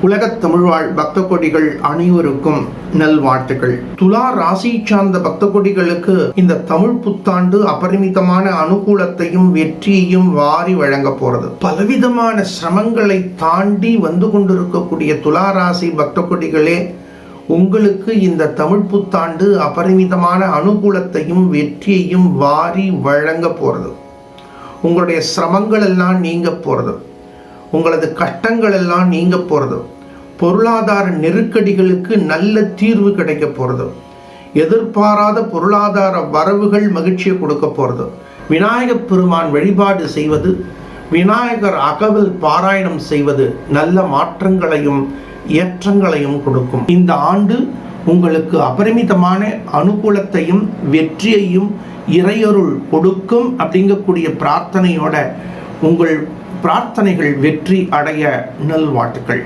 உலகத் தமிழ்வாழ் பக்த கொடிகள் அனைவருக்கும் நல்வாழ்த்துக்கள். துலா ராசி சார்ந்த பக்த கொடிகளுக்கு இந்த தமிழ் புத்தாண்டு அபரிமிதமான அனுகூலத்தையும் வெற்றியையும் வாரி வழங்க போறது. பலவிதமான சிரமங்களை தாண்டி வந்து கொண்டிருக்கக்கூடிய துலா ராசி பக்த கொடிகளே, உங்களுக்கு இந்த தமிழ் புத்தாண்டு அபரிமிதமான அனுகூலத்தையும் வெற்றியையும் வாரி வழங்க போறது. உங்களுடைய சிரமங்கள் எல்லாம் நீங்க போறது, உங்களது கஷ்டங்கள் எல்லாம் நீங்க போறது, பொருளாதார நெருக்கடிகளுக்கு நல்ல தீர்வு கிடைக்க போறது, எதிர்பாராத பொருளாதார வரவுகள் மகிழ்ச்சியை கொடுக்க போறது. விநாயகப் பெருமான் வழிபாடு செய்வது, விநாயகர் அகவல் பாராயணம் செய்வது நல்ல மாற்றங்களையும் ஏற்றங்களையும் கொடுக்கும். இந்த ஆண்டு உங்களுக்கு அபரிமிதமான அனுகூலத்தையும் வெற்றியையும் இறையருள் கொடுக்கும் அப்படிங்கக்கூடிய பிரார்த்தனையோட உங்கள் பிரார்த்தனைகள் வெற்றி அடைய நல்வாழ்த்துக்கள்.